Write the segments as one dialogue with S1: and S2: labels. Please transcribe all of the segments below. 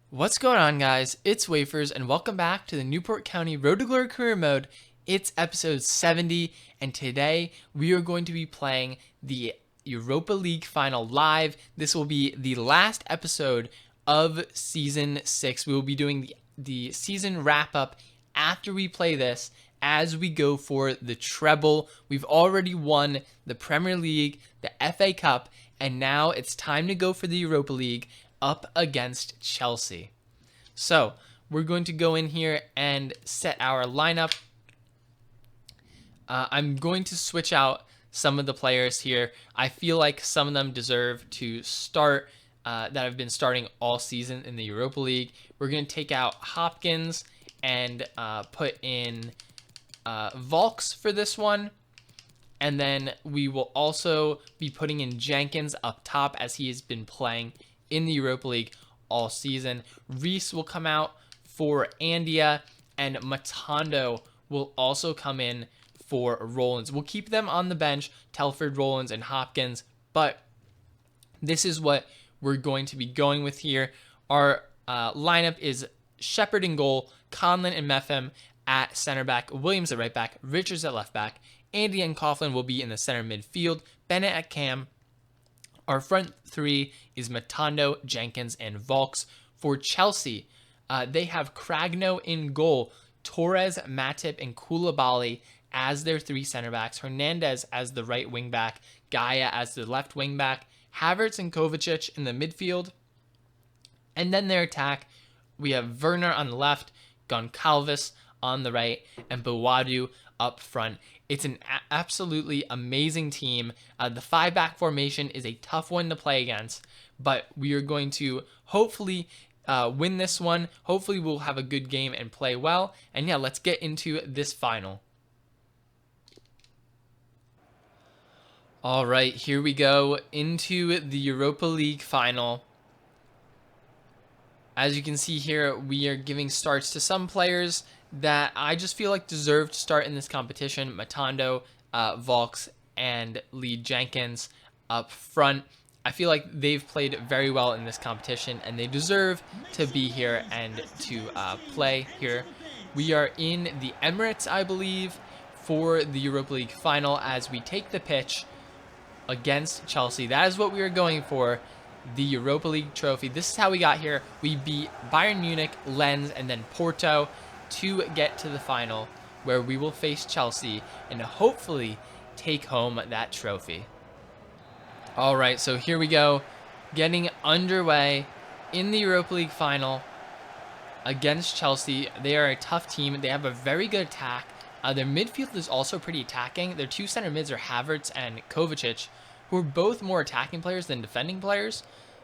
S1: What's going on, guys? It's Wafers, and welcome back to the Newport County Road to Glory Career Mode. It's episode 70, and today we are going to be playing the Europa League final live. This will be the last episode of Season 6. We will be doing the season wrap-up after we play this as we go for the treble. We've already won the Premier League, the FA Cup, and now it's time to go for the Europa League up against Chelsea. So we're going to go in here and set our lineup. I'm going to switch out some of the players here. I feel like some of them deserve to start that have been starting all season in the Europa League. We're going to take out Hopkins and put in Volks for this one. And then we will also be putting in Jenkins up top as he has been playing in the Europa League all season. Reese will come out for Andia, and Matondo will also come in for Rollins. We'll keep them on the bench, Telford, Rollins, and Hopkins, but this is what we're going to be going with here. Our lineup is Shepherd in goal, Conlon and Mefhem at center back, Williams at right back, Richards at left back, Andy and Coughlin will be in the center midfield, Bennett at cam. Our front three is Matondo, Jenkins, and Volks. For Chelsea, they have Cragno in goal, Torres, Matip, and Koulibaly as their three center backs, Hernandez as the right wing back, Gaia as the left wing back, Havertz and Kovacic in the midfield. And then their attack, we have Werner on the left, Goncalves on the right, and Bawadu up front. It's an absolutely amazing team. The 5-back formation is a tough one to play against, but we are going to hopefully win this one. Hopefully we'll have a good game and play well. And yeah, let's get into this final. All right, here we go into the Europa League final. As you can see here, we are giving starts to some players that I just feel like deserve to start in this competition. Matondo, Volks, and Lee Jenkins up front. I feel like they've played very well in this competition, and they deserve to be here and to play here. We are in the Emirates, I believe, for the Europa League final as we take the pitch against Chelsea. That is what we are going for, the Europa League trophy. This is how we got here. We beat Bayern Munich, Lens, and then Porto to get to the final, where we will face Chelsea and hopefully take home that trophy. All right, so here we go, getting underway in the Europa League final against Chelsea. They are a tough team. They have a very good attack. Their midfield is also pretty attacking. Their two center mids are Havertz and Kovacic, who are both more attacking players than defending players.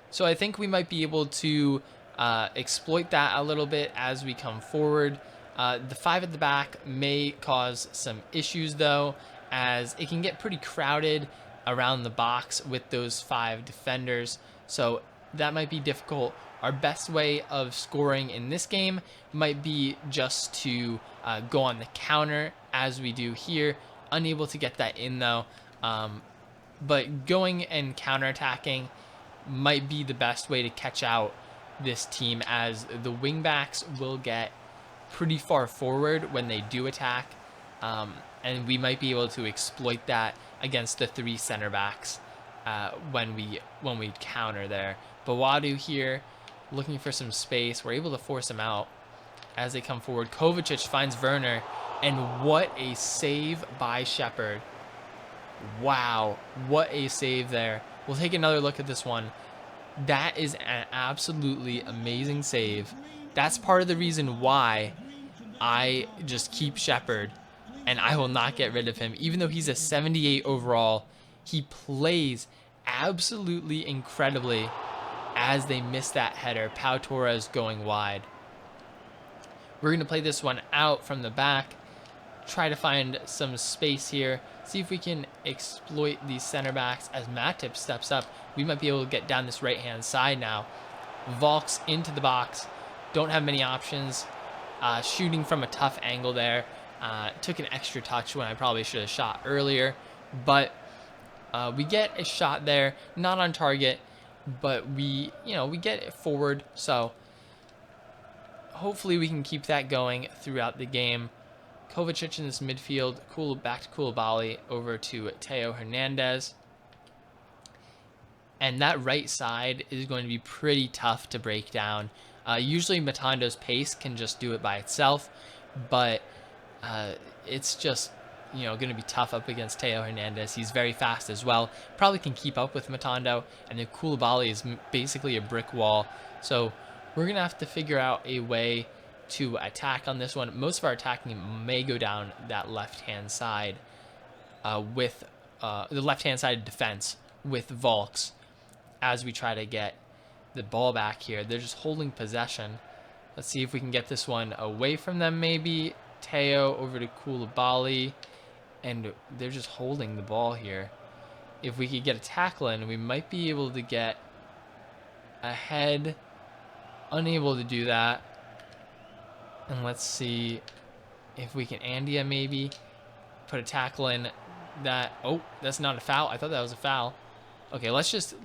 S1: So I think we might be able to exploit that a little bit as we come forward. The 5 at the back may cause some issues, though, as it can get pretty crowded around the box with those 5 defenders. So that might be difficult. Our best way of scoring in this game might be just to go on the counter as we do here. Unable to get that in, though. But going and counterattacking might be the best way to catch out this team, as the wingbacks will get pretty far forward when they do attack, and we might be able to exploit that against the 3 center backs when we counter there. Bawadu here looking for some space. We're able to force him out as they come forward. Kovacic finds Werner, and what a save by Shepherd. Wow, what a save there. We'll take another look at this one. That is an absolutely amazing save. That's part of the reason why I just keep Shepherd, and I will not get rid of him. Even though he's a 78 overall, he plays absolutely incredibly as they miss that header. Pau Torres going wide. We're going to play this one out from the back, try to find some space here, see if we can exploit these center backs as Matip steps up. We might be able to get down this right-hand side now. Volks into the box. Don't have many options. Shooting from a tough angle there. Took an extra touch when I probably should have shot earlier. But we get a shot there. Not on target, but we get it forward. So hopefully we can keep that going throughout the game. Kovacic in this midfield, back to Koulibaly, over to Theo Hernandez. And that right side is going to be pretty tough to break down. Usually Matando's pace can just do it by itself, but it's just, going to be tough up against Theo Hernandez. He's very fast as well. Probably can keep up with Matando, and then Koulibaly is basically a brick wall. So we're going to have to figure out a way to attack on this one. Most of our attacking may go down that left-hand side with the left-hand side defense with Volks as we try to get the ball back here. They're just holding possession. Let's see if we can get this one away from them maybe. Theo over to Koulibaly, and they're just holding the ball here. If we could get a tackle in, we might be able to get ahead. Unable to do that. And let's see if we can Andia maybe put a tackle in. That's not a foul. I thought that was a foul. Okay, let's just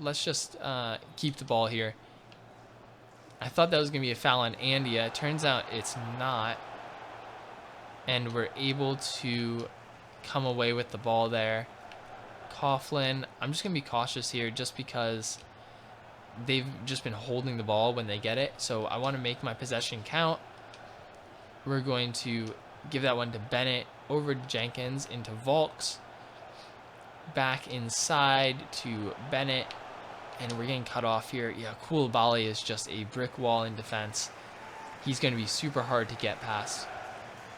S1: keep the ball here. I thought that was gonna be a foul on Andia. It turns out it's not, and we're able to come away with the ball there. Coughlin, I'm just gonna be cautious here, just because they've just been holding the ball when they get it. So I want to make my possession count. We're going to give that one to Bennett, over to Jenkins, into Volks, back inside to Bennett, and we're getting cut off here. Yeah, Koulibaly is just a brick wall in defense. He's going to be super hard to get past.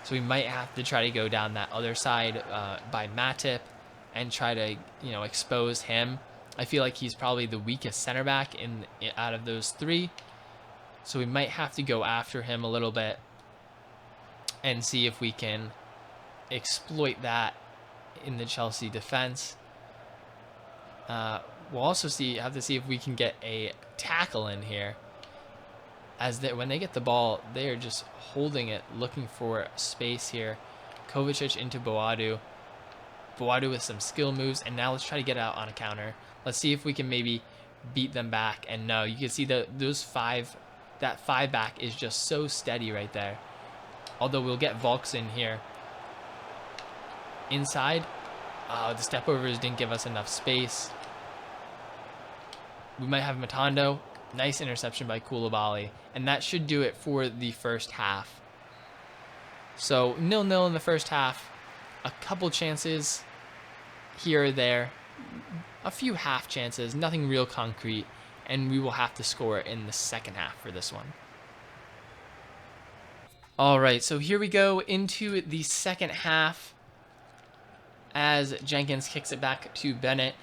S1: So we might have to try to go down that other side by Matip and try to, expose him. I feel like he's probably the weakest center back out of those three. So we might have to go after him a little bit and see if we can exploit that in the Chelsea defense. We'll also have to see if we can get a tackle in here. When they get the ball, they are just holding it, looking for space here. Kovacic into Boadu. Boadu with some skill moves, and now let's try to get out on a counter. Let's see if we can maybe beat them back. And no, you can see that five back is just so steady right there. Although we'll get Volks in here. Inside. The step overs didn't give us enough space. We might have Matando. Nice interception by Koulibaly. And that should do it for the first half. So 0-0 in the first half. A couple chances here or there. A few half chances. Nothing real concrete. And we will have to score in the second half for this one. Alright, so here we go into the second half as Jenkins kicks it back to Bennett.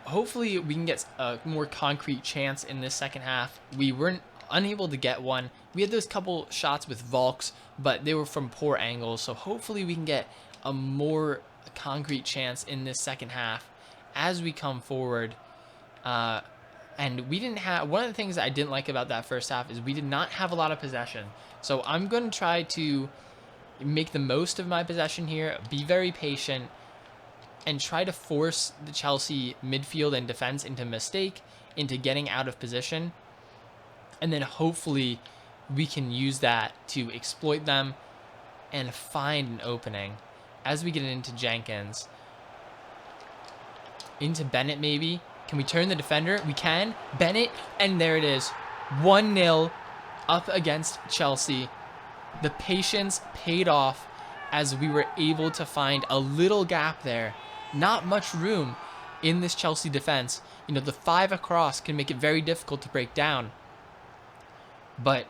S1: Hopefully we can get a more concrete chance in this second half. We weren't unable to get one. We had those couple shots with Volks, but they were from poor angles. So hopefully we can get a more concrete chance in this second half as we come forward. And we didn't have, one of the things I didn't like about that first half is we did not have a lot of possession. So I'm going to try to make the most of my possession here, be very patient, and try to force the Chelsea midfield and defense into mistake, into getting out of position. And then hopefully we can use that to exploit them and find an opening. As we get into Jenkins, into Bennett maybe. Can we turn the defender? We can. Bennett, and there it is. 1-0 up against Chelsea. The patience paid off as we were able to find a little gap there. Not much room in this Chelsea defense. The 5 across can make it very difficult to break down. But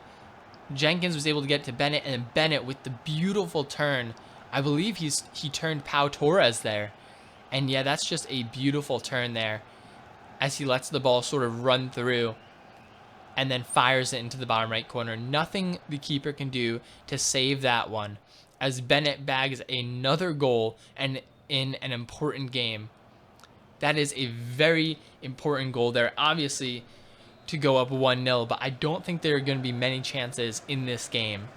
S1: Jenkins was able to get to Bennett, and Bennett with the beautiful turn. I believe he turned Pau Torres there. And yeah, that's just a beautiful turn there as he lets the ball sort of run through and then fires it into the bottom right corner. Nothing the keeper can do to save that one as Bennett bags another goal and in an important game. That is a very important goal there, obviously, to go up 1-0, but I don't think there are going to be many chances in this game.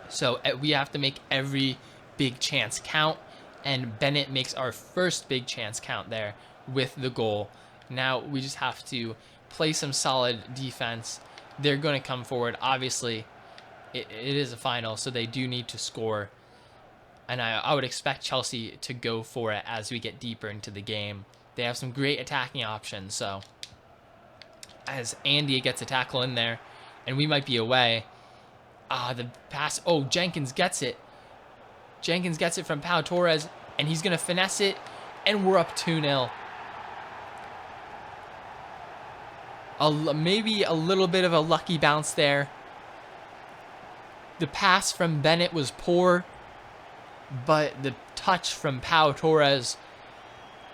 S1: So we have to make every big chance count, and Bennett makes our first big chance count there with the goal. Now we just have to play some solid defense, they're going to come forward. Obviously, it is a final, so they do need to score. And I would expect Chelsea to go for it as we get deeper into the game. They have some great attacking options. So as Andy gets a tackle in there, and we might be away. The pass. Oh, Jenkins gets it. Jenkins gets it from Pau Torres, and he's going to finesse it, and we're up 2-0. Maybe a little bit of a lucky bounce there. The pass from Bennett was poor, but the touch from Pau Torres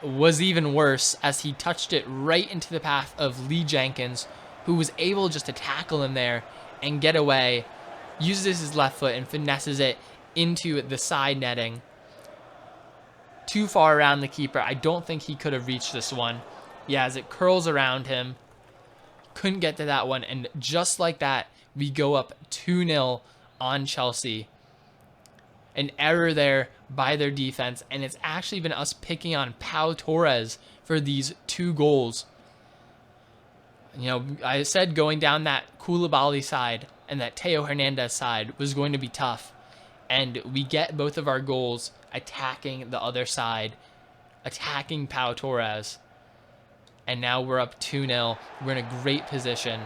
S1: was even worse as he touched it right into the path of Lee Jenkins, who was able just to tackle him there and get away, uses his left foot and finesses it into the side netting. Too far around the keeper. I don't think he could have reached this one. Yeah, as it curls around him. Couldn't get to that one. And just like that, we go up 2-0 on Chelsea. An error there by their defense. And it's actually been us picking on Pau Torres for these 2 goals. You know, I said going down that Koulibaly side and that Teo Hernandez side was going to be tough. And we get both of our goals attacking the other side, attacking Pau Torres. And now we're up 2-0. We're in a great position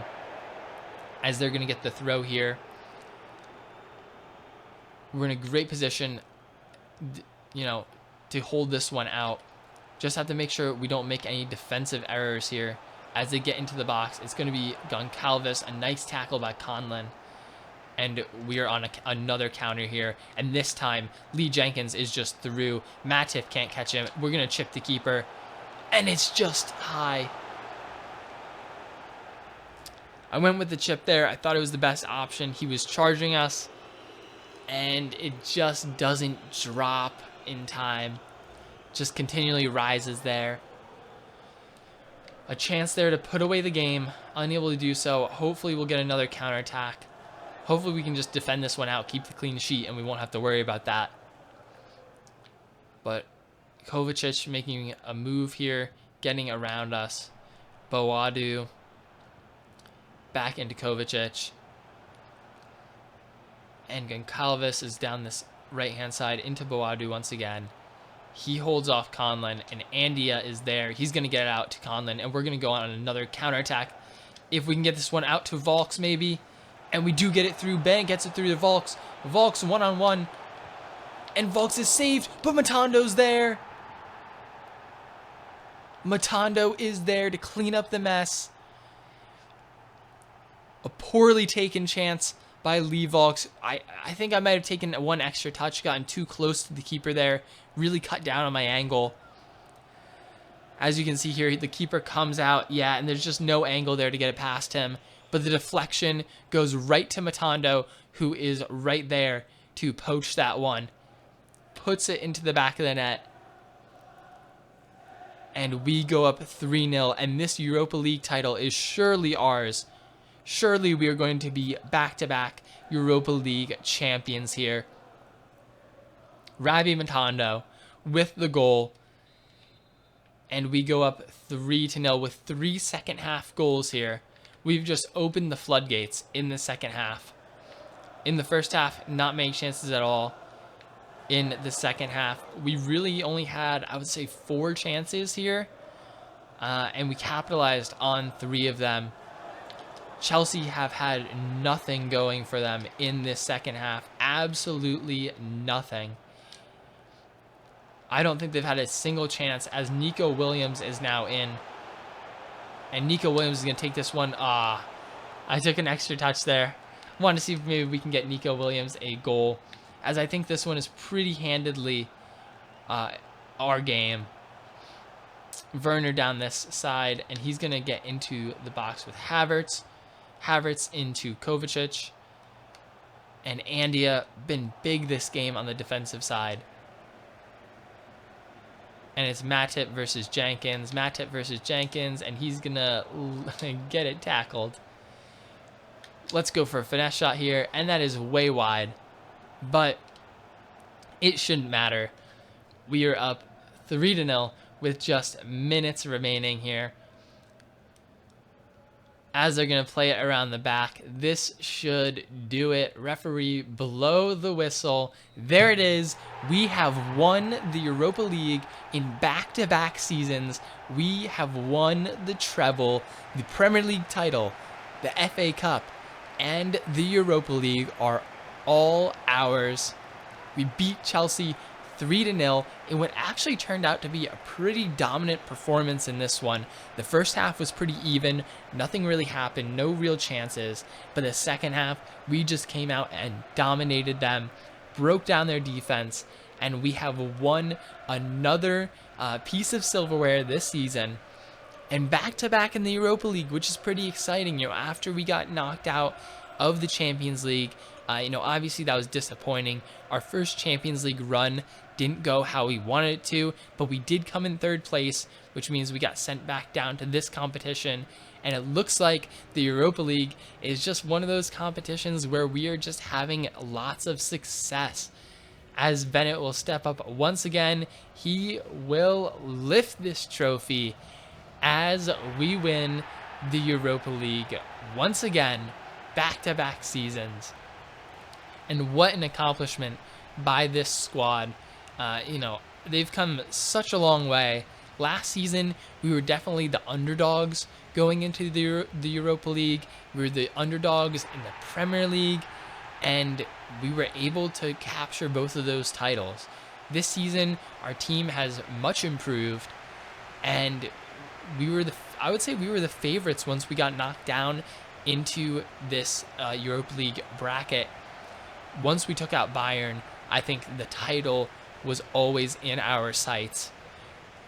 S1: as they're going to get the throw here. We're in a great position, you know, to hold this one out. Just have to make sure we don't make any defensive errors here. As they get into the box, it's going to be Goncalves, a nice tackle by Conlon. And we are on another counter here. And this time, Lee Jenkins is just through. Matip can't catch him. We're going to chip the keeper. And it's just high. I went with the chip there. I thought it was the best option. He was charging us. And it just doesn't drop in time. Just continually rises there. A chance there to put away the game. Unable to do so. Hopefully we'll get another counterattack. Hopefully we can just defend this one out, keep the clean sheet, and we won't have to worry about that. But Kovacic making a move here, getting around us. Boadu back into Kovacic. And Goncalves is down this right-hand side into Boadu once again. He holds off Conlon, and Andia is there. He's going to get it out to Conlon, and we're going to go on another counterattack. If we can get this one out to Volks, maybe. And we do get it through. Bennett gets it through to Volks. Volks one-on-one. And Volks is saved, but Matando's there. Matondo is there to clean up the mess. A poorly taken chance by Lee Volks. I think I might have taken one extra touch, gotten too close to the keeper there. Really cut down on my angle. As you can see here, the keeper comes out. Yeah, and there's just no angle there to get it past him. But the deflection goes right to Matondo, who is right there to poach that one. Puts it into the back of the net. And we go up 3-0. And this Europa League title is surely ours. Surely we are going to be back-to-back Europa League champions here. Rabbi Matondo with the goal. And we go up 3-0 with 3 second-half goals here. We've just opened the floodgates in the second half. In the first half, not many chances at all. In the second half, we really only had, I would say, 4 chances here. And we capitalized on 3 of them. Chelsea have had nothing going for them in this second half. Absolutely nothing. I don't think they've had a single chance as Nico Williams is now in. And Nico Williams is going to take this one. I took an extra touch there. Wanted to see if maybe we can get Nico Williams a goal, as I think this one is pretty handedly our game. Werner down this side, and he's going to get into the box with Havertz. Havertz into Kovacic. And Andia been big this game on the defensive side. And it's Matip versus Jenkins. Matip versus Jenkins. And he's going to get it tackled. Let's go for a finesse shot here. And that is way wide. But it shouldn't matter. We are up 3-0 with just minutes remaining here. as they're going to play it around the back. This should do it. Referee, blow the whistle. There it is. We have won the Europa League in back-to-back seasons. We have won the treble, the Premier League title, the FA Cup, and the Europa League are all ours. We beat Chelsea 3-0 in what actually turned out to be a pretty dominant performance in this one. The first half was pretty even, nothing really happened, no real chances, but the second half, we just came out and dominated them, broke down their defense, and we have won another piece of silverware this season. And back-to-back in the Europa League, which is pretty exciting, after we got knocked out of the Champions League. Obviously that was disappointing. Our first Champions League run didn't go how we wanted it to, but we did come in third place, which means we got sent back down to this competition. And it looks like the Europa League is just one of those competitions where we are just having lots of success. As Bennett will step up once again, he will lift this trophy as we win the Europa League once again, back-to-back seasons. And what an accomplishment by this squad. They've come such a long way. Last season, we were definitely the underdogs going into the Europa League. We were the underdogs in the Premier League, and we were able to capture both of those titles. This season, our team has much improved, and I would say we were the favorites once we got knocked down into this Europa League bracket. Once we took out Bayern, I think the title was always in our sights,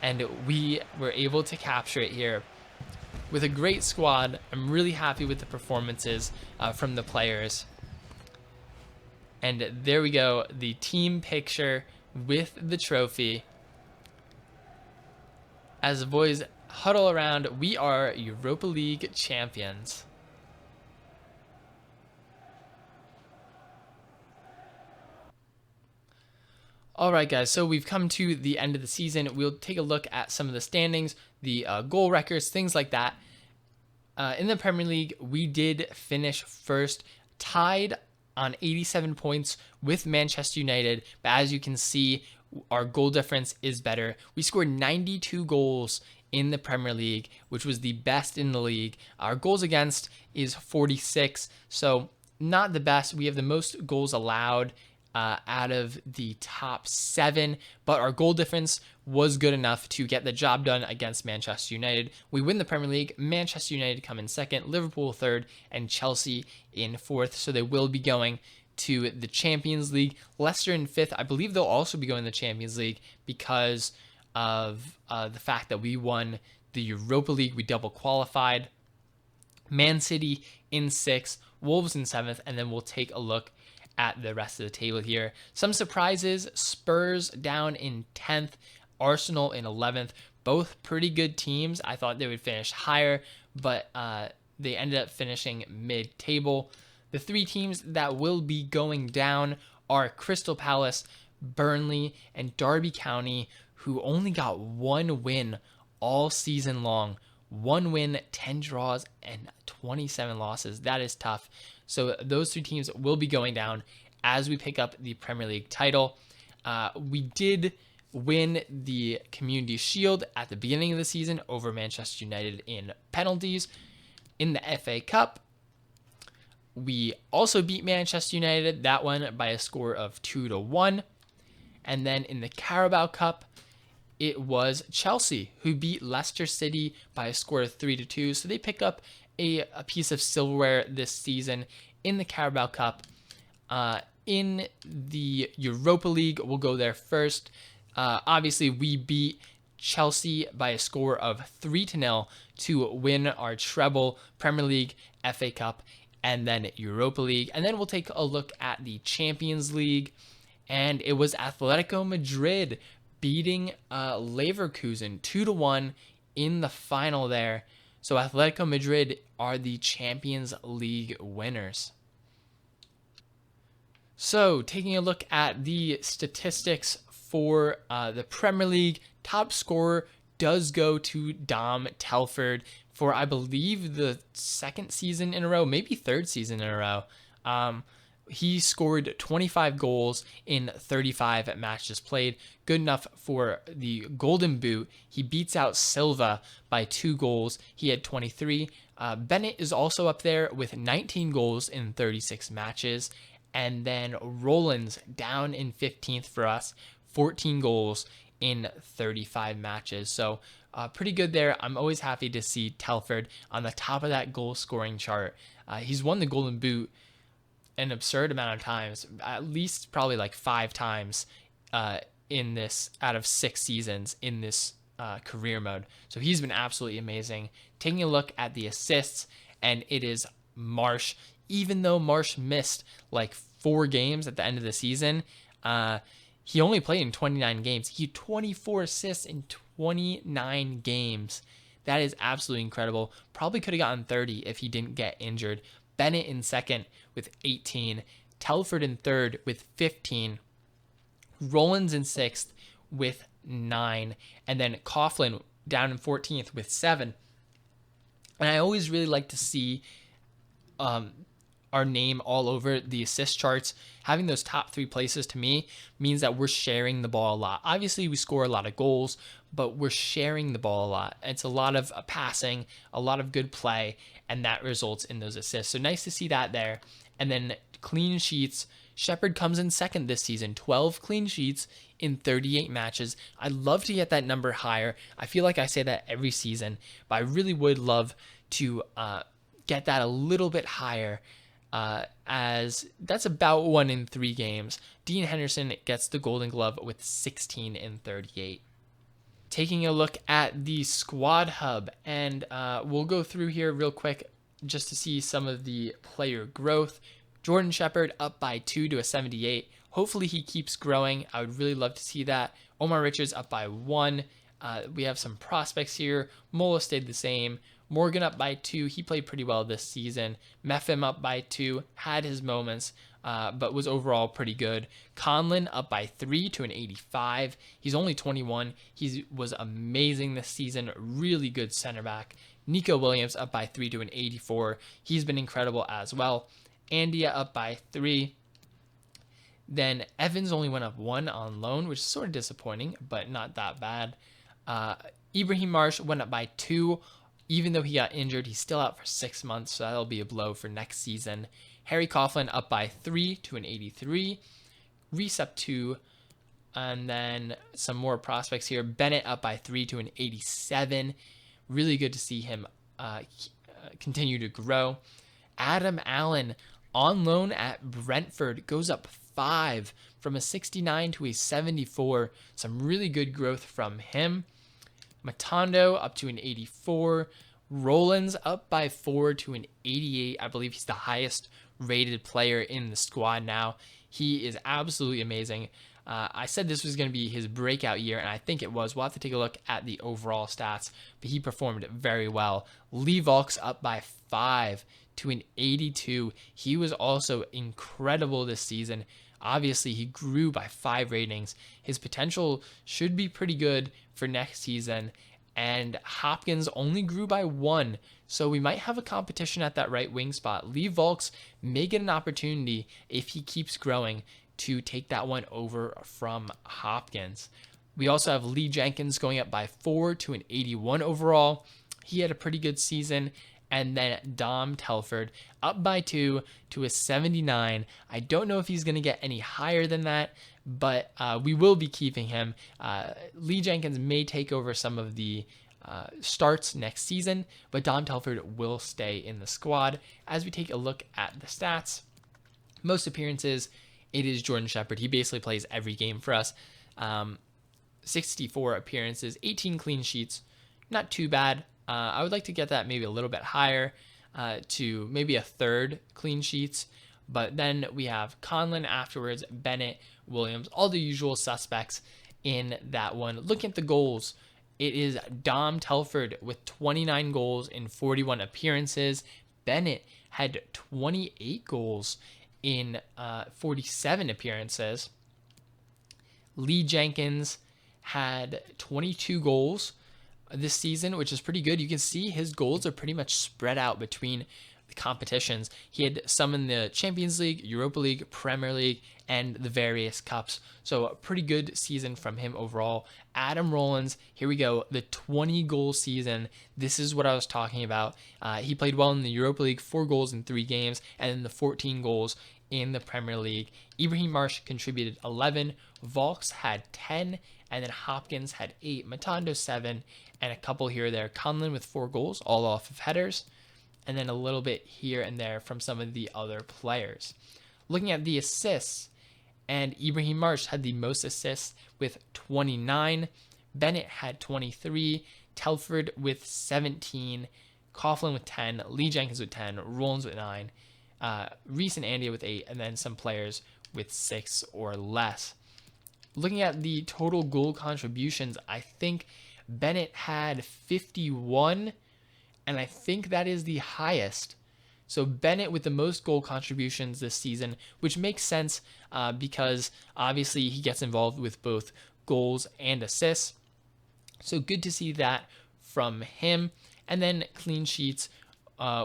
S1: and we were able to capture it here with a great squad. I'm really happy with the performances from the players. And there we go, the team picture with the trophy. As the boys huddle around, we are Europa League champions. Alright guys, so we've come to the end of the season. We'll take a look at some of the standings, the goal records, things like that. In the Premier League, we did finish first, tied on 87 points with Manchester United, but as you can see, our goal difference is better. We scored 92 goals in the Premier League, which was the best in the league. Our goals against is 46, so not the best. We have the most goals allowed out of the top 7, but our goal difference was good enough to get the job done against Manchester United. We win the Premier League. Manchester United come in second, Liverpool third, and Chelsea in fourth, so they will be going to the Champions League. Leicester in fifth. I believe they'll also be going to the Champions League because of the fact that we won the Europa League. We double qualified. Man City in sixth, Wolves in seventh, and then we'll take a look at the rest of the table here. Some surprises: Spurs down in 10th, Arsenal in 11th. Both pretty good teams. I thought they would finish higher, but they ended up finishing mid-table. The 3 teams that will be going down are Crystal Palace, Burnley, and Derby County, who only got 1 win all season long. 1 win, 10 draws, and 27 losses. That is tough. So those 3 teams will be going down as we pick up the Premier League title. We did win the Community Shield at the beginning of the season over Manchester United in penalties. In the FA Cup, we also beat Manchester United, that one by a score of 2-1. And then in the Carabao Cup, it was Chelsea who beat Leicester City by a score of 3-2. So they pick up a piece of silverware this season in the Carabao Cup. In the Europa League, we'll go there first. Obviously, we beat Chelsea by a score of 3-0 to win our treble, Premier League, FA Cup, and then Europa League. And then we'll take a look at the Champions League. And it was Atletico Madrid beating Leverkusen 2-1 in the final there. So Atletico Madrid are the Champions League winners. So taking a look at the statistics for the Premier League, top scorer does go to Dom Telford, for, I believe, the second season in a row, maybe third season in a row. He scored 25 goals in 35 matches played. Good enough for the Golden Boot. He beats out Silva by 2 goals. He had 23. Bennett is also up there with 19 goals in 36 matches. And then Rollins down in 15th for us, 14 goals in 35 matches. So pretty good there. I'm always happy to see Telford on the top of that goal scoring chart. He's won the Golden Boot an absurd amount of times, at least probably like 5 times in this, out of 6 seasons in this career mode. So he's been absolutely amazing. Taking a look at the assists, and it is Marsh. Even though Marsh missed like 4 games at the end of the season, he only played in 29 games. He had 24 assists in 29 games. That is absolutely incredible. Probably could have gotten 30 if he didn't get injured. Bennett in second with 18. Telford in third with 15. Rollins in sixth with 9. And then Coughlin down in 14th with 7. And I always really like to see our name all over the assist charts. Having those top 3 places to me means that we're sharing the ball a lot. Obviously, we score a lot of goals, but we're sharing the ball a lot. It's a lot of passing, a lot of good play, and that results in those assists. So nice to see that there. And then clean sheets. Shepard comes in second this season, 12 clean sheets in 38 matches. I'd love to get that number higher. I feel like I say that every season, but I really would love to get that a little bit higher, as that's about 1 in 3 games. Dean Henderson gets the Golden Glove with 16 in 38. Taking a look at the squad hub, and we'll go through here real quick just to see some of the player growth. Jordan Shepard up by 2 to a 78. Hopefully he keeps growing. I would really love to see that. Omar Richards up by 1. We have some prospects here. Mola stayed the same. Morgan up by 2. He played pretty well this season. Meffim up by 2. Had his moments, but was overall pretty good. Conlon up by 3 to an 85. He's only 21. He was amazing this season. Really good center back. Nico Williams up by 3 to an 84. He's been incredible as well. Andia up by 3. Then Evans only went up 1 on loan, which is sort of disappointing, but not that bad. Ibrahim Marsh went up by 2. Even though he got injured, he's still out for 6 months, so that'll be a blow for next season. Harry Coughlin up by 3 to an 83. Reese up 2. And then some more prospects here. Bennett up by 3 to an 87. Really good to see him continue to grow. Adam Allen on loan at Brentford goes up 5 from a 69 to a 74. Some really good growth from him. Matondo up to an 84. Rollins up by 4 to an 88. I believe he's the highest rated player in the squad now. He is absolutely amazing. I said this was going to be his breakout year, and I think it was. We'll have to take a look at the overall stats, but he performed very well. Lee Volks up by 5 to an 82. He was also incredible this season. Obviously, he grew by 5 ratings. His potential should be pretty good for next season. And Hopkins only grew by 1. So we might have a competition at that right wing spot. Lee Volks may get an opportunity, if he keeps growing, to take that one over from Hopkins. We also have Lee Jenkins going up by 4 to an 81 overall. He had a pretty good season. And then Dom Telford up by 2 to a 79. I don't know if he's going to get any higher than that, but we will be keeping him. Lee Jenkins may take over some of the starts next season, but Dom Telford will stay in the squad. As we take a look at the stats, most appearances, it is Jordan Shepard. He basically plays every game for us. 64 appearances, 18 clean sheets. Not too bad. I would like to get that maybe a little bit higher, to maybe a 3rd clean sheets. But then we have Conlon afterwards, Bennett, Williams, all the usual suspects in that one. Looking at the goals, it is Dom Telford with 29 goals in 41 appearances. Bennett had 28 goals in 47 appearances. Lee Jenkins had 22 goals this season, which is pretty good. You can see his goals are pretty much spread out between the competitions. He had some in the Champions League, Europa League, Premier League, and the various cups. So a pretty good season from him overall. Adam Rollins, here we go, the 20 goal season. This is what I was talking about. He played well in the Europa League, 4 goals in 3 games, and then the 14 goals in the Premier League. Ibrahim Marsh contributed 11, Volks had 10, and then Hopkins had 8, Matondo 7, and a couple here or there. Conlon with 4 goals, all off of headers, and then a little bit here and there from some of the other players. Looking at the assists, and Ibrahim Marsh had the most assists with 29, Bennett had 23, Telford with 17, Coughlin with 10, Lee Jenkins with 10, Rollins with 9, Reese and Andy with 8, and then some players with 6 or less. Looking at the total goal contributions, I think Bennett had 51, and I think that is the highest. So Bennett with the most goal contributions this season, which makes sense because obviously he gets involved with both goals and assists. So good to see that from him. And then clean sheets,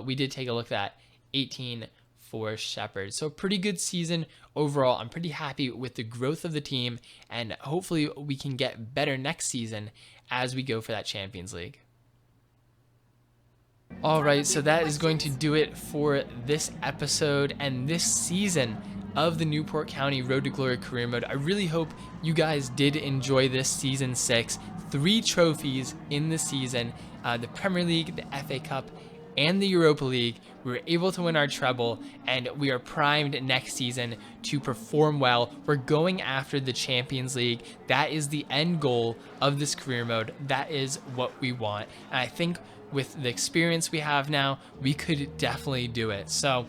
S1: we did take a look at 18 for Shepherd. So pretty good season overall. I'm pretty happy with the growth of the team, and hopefully we can get better next season as we go for that Champions League. Alright, so that is going to do it for this episode and this season of the Newport County Road to Glory Career Mode. I really hope you guys did enjoy this Season 6. 3 trophies in the season, the Premier League, the FA Cup, and the Europa League. We were able to win our treble, and we are primed next season to perform well. We're going after the Champions League. That is the end goal of this career mode. That is what we want. And I think with the experience we have now, we could definitely do it. So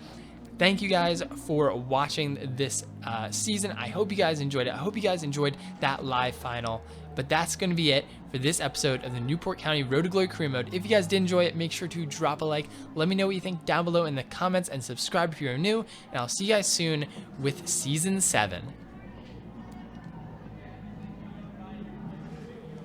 S1: thank you guys for watching this season. I hope you guys enjoyed it. I hope you guys enjoyed that live final. But that's going to be it for this episode of the Newport County Road to Glory Career Mode. If you guys did enjoy it, make sure to drop a like. Let me know what you think down below in the comments, and subscribe if you're new. And I'll see you guys soon with Season 7.